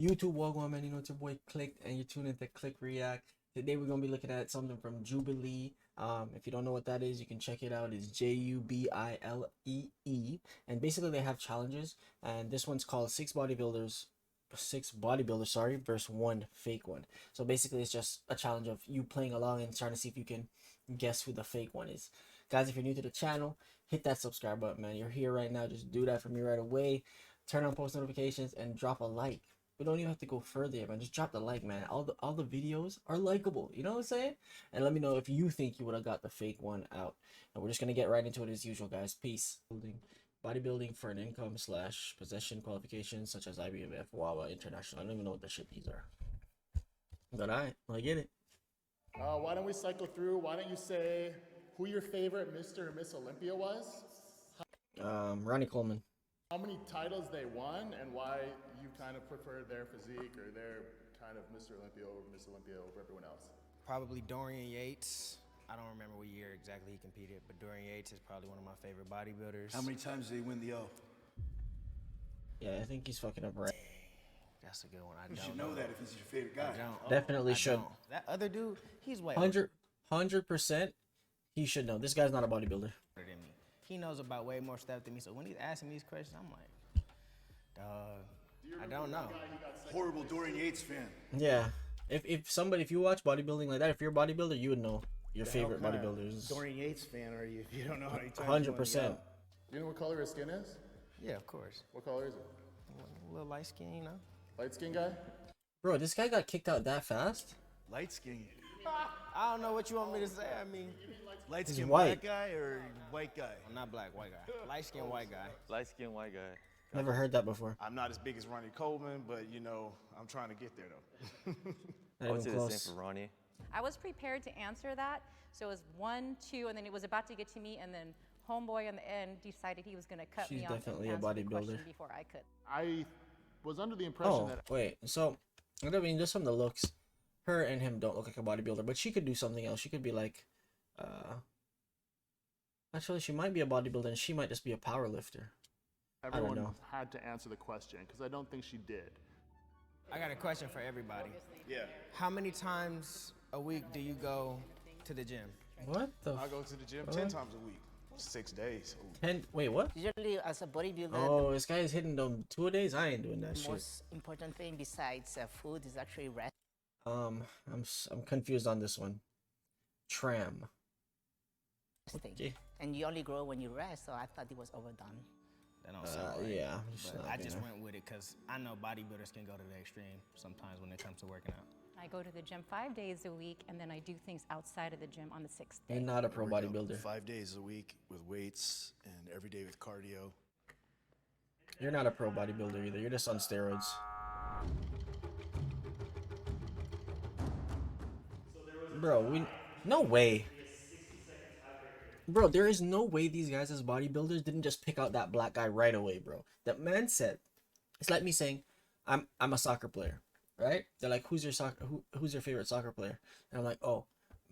YouTube, welcome, man. You know it's your boy Click, and you're tuning into Click React. Today we're gonna be looking at something from Jubilee. If you don't know what that is, you can check it out. It's Jubilee, and basically they have challenges, and this one's called six bodybuilders, sorry, versus one fake one. So basically, it's just a challenge of you playing along and trying to see if you can guess who the fake one is. Guys, if you're new to the channel, hit that subscribe button, man. You're here right now. Just do that for me right away. Turn on post notifications and drop a like. We don't even have to go further, man. Just drop the like, man. All the videos are likable. You know what I'm saying? And let me know if you think you would have got the fake one out. And we're just gonna get right into it as usual, guys. Peace. Bodybuilding for an income / possession qualifications such as IBMF, WAWA, International. I don't even know what the shit these are. But I get it. Why don't we cycle through? Why don't you say who your favorite Mr. or Miss Olympia was? Ronnie Coleman. How many titles they won, and why you kind of prefer their physique or their kind of Mr. Olympia over Miss Olympia over everyone else? Probably Dorian Yates. I don't remember what year exactly he competed, but Dorian Yates is probably one of my favorite bodybuilders. How many times did he win the O? Yeah, I think he's fucking up right. That's a good one. You should know that if he's your favorite guy. Definitely should. That other dude, he's way 100%. He should know. This guy's not a bodybuilder. older than me. He knows about way more stuff than me. So when he's asking me these questions, I'm like, dog, I don't know. Horrible Dorian Yates fan. Yeah. If you watch bodybuilding like that, if you're a bodybuilder, you would know your favorite bodybuilders. Dorian Yates fan are you if you don't know how many times? 100%. Do you know what color his skin is? Yeah, of course. What color is it? A little light skin, you know. Light skin guy? Bro, this guy got kicked out that fast? Light skin. I don't know what you want me to say. I mean, Light He's skin white. black guy or white guy? I'm not black, white guy. Light skin, white guy. Light-skinned white guy. Never heard that before. I'm not as big as Ronnie Coleman, but you know, I'm trying to get there though. Not I would even say the close. same for Ronnie. I was prepared to answer that. So it was 1, 2, and then it was about to get to me, and then homeboy on the end decided he was going to cut She's me off definitely and a answer the question bodybuilder. before I could. I was under the impression Oh, that wait. So, I mean, just from the looks, her and him don't look like a bodybuilder, but she could do something else. She could be like, actually, she might be a bodybuilder, and she might just be a power lifter. everyone know. had to answer the question because I don't think she did. I got a question for everybody. Yeah, How many times a week do you go to the gym? What the? I go to the gym 10 times a week, 6 days. Ooh. Wait, what? Usually, as a bodybuilder, Oh, this guy is hitting them 2 a days. I ain't doing that the shit. most important thing besides food is actually rest. I'm confused on this one. Tram. Resting. Okay. And you only grow when you rest, so I thought it was overdone. That don't sound right. Yeah. But I just went with it because I know bodybuilders can go to the extreme sometimes when it comes to working out. I go to the gym 5 days a week, and then I do things outside of the gym on the 6th day. You're not a pro Work out bodybuilder. 5 days a week with weights and every day with cardio. You're not a pro bodybuilder either. You're just on steroids. Bro, no way. Bro, there is no way these guys as bodybuilders didn't just pick out that black guy right away, bro. That man said, it's like me saying, I'm a soccer player, right? They're like, who's your favorite soccer player? And I'm like, oh,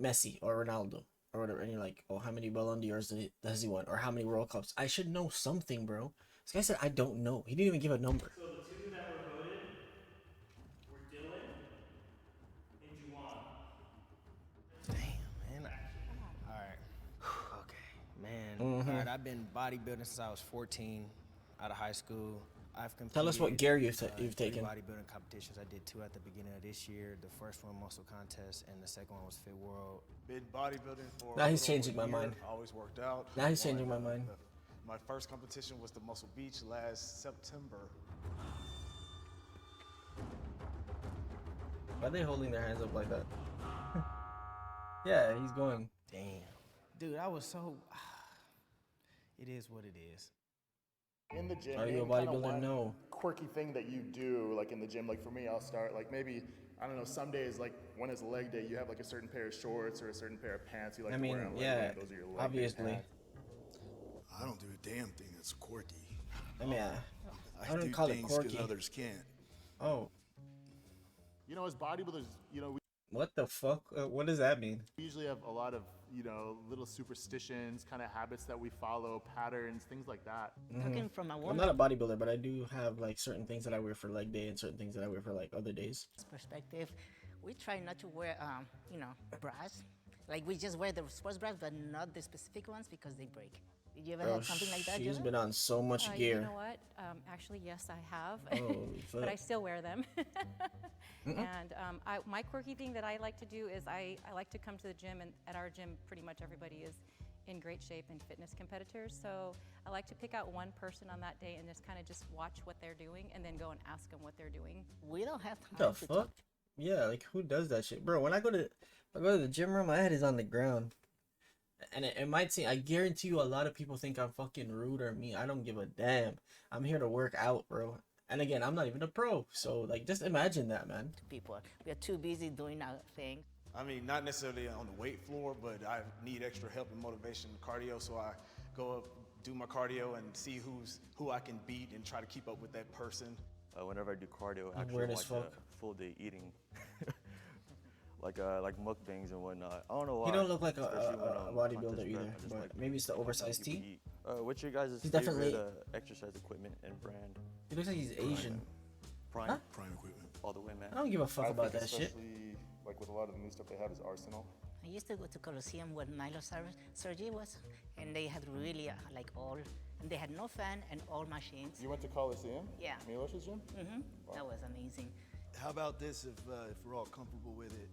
Messi or Ronaldo or whatever. And you're like, oh, how many Ballon d'Ors does he win? Or how many World Cups? I should know something, bro. This guy said, I don't know. He didn't even give a number. So the two that were voted were Dylan and Juwan. Damn, man. All right. Okay, man. Mm-hmm. All right, I've been bodybuilding since I was 14 out of high school. I've competed. Tell us what gear you've three taken. bodybuilding competitions. I did 2 at the beginning of this year. The first one, muscle contest, and the second one was Fit World. Been bodybuilding for Now a he's little changing over my a year. mind. Always worked out. Now he's changing Won, my mind. My first competition was the Muscle Beach last September. Why are they holding their hands up like that? Yeah, he's going. Damn. Dude, I was so... It is what it is. In the gym, Are you a name kinda bodybuilder? one No. quirky thing that you do, like in the gym. Like for me, I'll start like maybe, I don't know, some days like when it's leg day, you have like a certain pair of shorts or a certain pair of pants you like I to mean, wear on leg yeah, day. Those are your leg day obviously. pants. I don't do a damn thing that's quirky. I mean, I do don't call it things because quirky. others can't. Oh, You know, as bodybuilders, you know, What the fuck? What does that mean? We usually have a lot of, you know, little superstitions, kind of habits that we follow, patterns, things like that. Talking from a I'm woman's not a bodybuilder, but I do have like certain things that I wear for leg day and certain things that I wear for like other days. perspective, we try not to wear, you know, bras. Like we just wear the sports bras, but not the specific ones because they break. Did you ever Bro, have something like that? she's Jenna? been on so much You gear. know what? Actually, yes, I have. Holy But fuck. I still wear them. And my quirky thing that I like to do is I like to come to the gym, and at our gym, pretty much everybody is in great shape and fitness competitors. So I like to pick out one person on that day and just kind of just watch what they're doing and then go and ask them what they're doing. We don't have What time the to fuck? talk. Yeah, like who does that shit, bro? When I go to the gym room, my head is on the ground, and it might seem. I guarantee you, a lot of people think I'm fucking rude or mean. I don't give a damn. I'm here to work out, bro. And again, I'm not even a pro, so like, just imagine that, man. to people. We are too busy doing our thing. I mean, not necessarily on the weight floor, but I need extra help and motivation in cardio, so I go up, do my cardio, and see who I can beat and try to keep up with that person. Whenever I do cardio, I actually weird watch as fuck. full day eating, like mukbangs and whatnot. I don't know why. He don't look like especially when a I'm bodybuilder contest prep, either, I just but like maybe it's the watching oversized people tee. eat. What's your guys' He's favorite definitely- exercise equipment and brand? He looks like he's Asian. Prime, Huh? Prime equipment. all the way, man. I don't give a fuck I about think that shit. especially like with a lot of the new stuff they have is Arsenal. I used to go to Colosseum when Milo Sergi was, and they had really like all, and they had no fan and all machines. You went to Coliseum? Yeah. Milos's gym? That was amazing. How about this if we're all comfortable with it?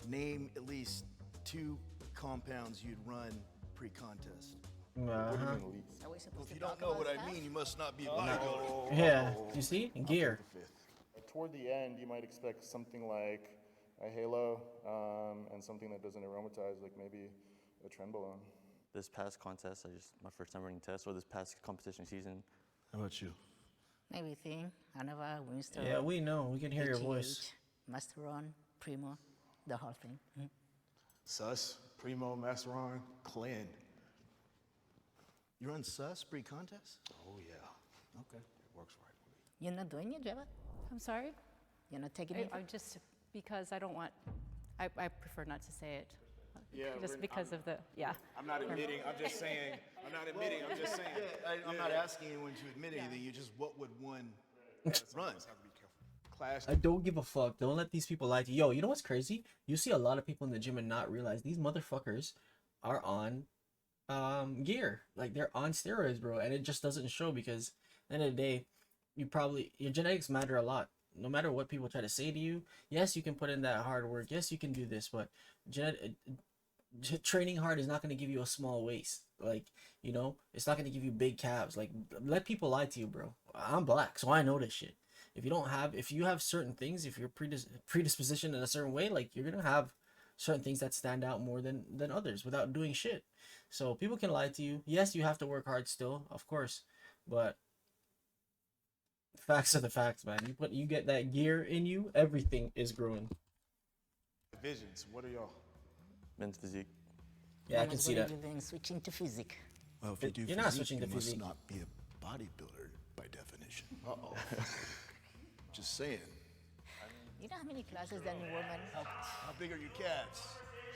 Name at least 2 compounds you'd run pre-contest. What do Uh-huh. you mean least? Are we supposed If to you talk don't know about what I that? mean, you must not be a bodybuilder. Yeah, you see, gear. Toward the end, you might expect something like a halo and something that doesn't aromatize, like maybe a trenbolone. This past contest, my first time running tests, or this past competition season, How about you? Everything. Hanover, Winston. Yeah, we know. We can hear your voice. Masteron, Primo, the whole thing. Sus, Primo, Masteron, Clan. You run sus pre-contest? Oh yeah, Okay. it works right for me. You're not doing it, Jeva? I'm sorry? You're not taking it? I'm just because I don't want, I prefer not to say it. Yeah, Just because of the, yeah. I'm not admitting. I'm just saying. I'm not admitting. I'm just saying. I'm not asking anyone to admit anything. You just, what would one run? Clash. I don't give a fuck. Don't let these people lie to you. Yo, you know what's crazy? You see a lot of people in the gym and not realize these motherfuckers are on gear. Like they're on steroids, bro. And it just doesn't show because at the end of the day, your genetics matter a lot. No matter what people try to say to you, yes, you can put in that hard work. Yes, you can do this, but training hard is not going to give you a small waist. Like, you know, it's not going to give you big calves. Like, let people lie to you, bro. I'm black, so I know this shit. If you have certain things, if you're predispositioned in a certain way, like you're gonna have certain things that stand out more than others without doing shit. So people can lie to you. Yes, you have to work hard still, of course, but facts are the facts, man. You get that gear in you, everything is growing. Divisions. What are y'all? men's physique. Yeah, I can see that. Then switching to physique. Well, if you do You're not physique, switching you to must physique. not be a bodybuilder by definition. Uh-oh. Just saying. You know how many classes than women? How big are your calves?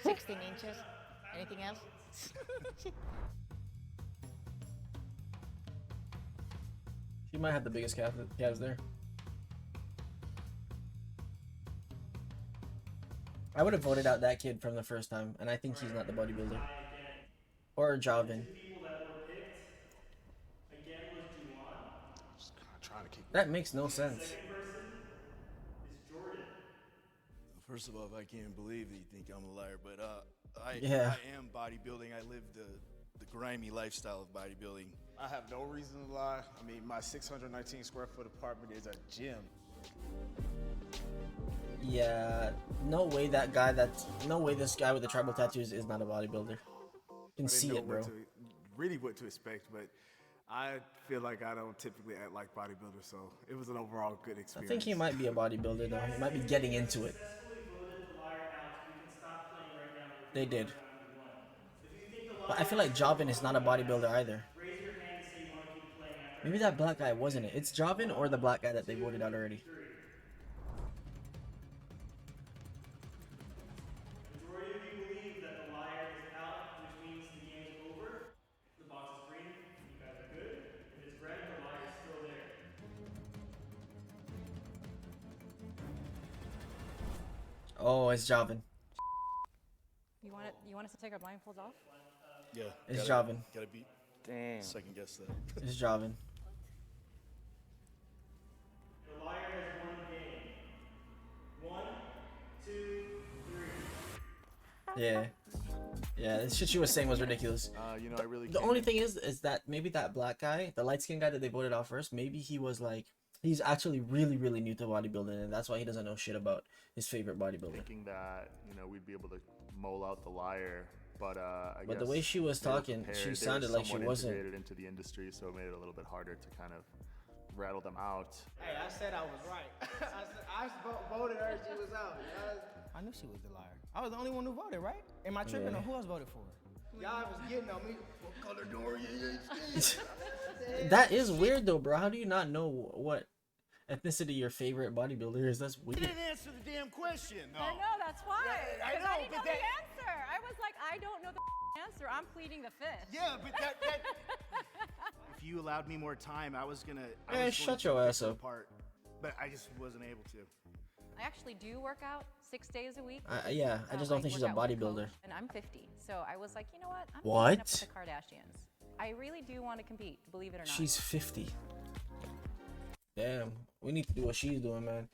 16 inches. Anything else? She might have the biggest calves there. I would have voted out that kid from the first time, and I think he's not the bodybuilder. Or Javin. People that were picked again was Juwan. Just kind of trying to keep. That makes no sense. Second person is Jordan. First of all, I can't believe that you think I'm a liar, but I am bodybuilding. I live the grimy lifestyle of bodybuilding. I have no reason to lie. I mean, my 619 square foot apartment is a gym. Yeah, no way this guy with the tribal tattoos is not a bodybuilder. You can see it, bro. Really what to expect, but I feel like I don't typically act like bodybuilders, so it was an overall good I experience. think he might be a bodybuilder though. He might be getting into it. Successfully voted the liar out. You can stop playing right now. They did. Round you won. If you think the But I feel like Javin is not a bodybuilder either. raise your hand to say you want to keep playing after. Maybe that black guy wasn't it. It's Javin or the black guy that they voted out already. Oh, it's Javin. You want us to take our blindfolds off? Yeah. It's gotta- Javin. Gotta be Damn. second guess that. It's Javin. The liar has one game. 1, 2, 3. Yeah. Yeah, the shit she was saying was ridiculous. You know, I really The can't only thing is that maybe that black guy, the light skinned guy that they voted out first, maybe he was like, he's actually really, really new to bodybuilding, and that's why he doesn't know shit about his favorite bodybuilder. thinking that, you know, we'd be able to mull out the liar, but I But guess the way she was they were talking, prepared. she They were sounded like she somewhat wasn't. integrated into the industry, so it made it a little bit harder to kind of rattle them out. Hey, I said I was right. I voted her. She was out. I knew she was the liar. I was the only one who voted, right? Am I tripping Yeah. or who else voted for her? Y'all was getting on me. What color door you That is weird though, bro. How do you not know what ethnicity your favorite bodybuilder is? That's You weird. didn't answer the damn question. No. I know, that's why. Yeah, I 'Cause know, I didn't but know that- the answer. I was like, I don't know the answer. I'm pleading the fifth. Yeah, but that if you allowed me more time, I was gonna. Man, shut your ass up. Apart, but I just wasn't able to. I actually do work out 6 days a week. Yeah, I just don't think she's a work out with bodybuilder. coach, and I'm 50, so I was like, you know what? I'm What? keeping up with the Kardashians. I really do want to compete, believe it or not. She's 50. Damn, we need to do what she's doing, man.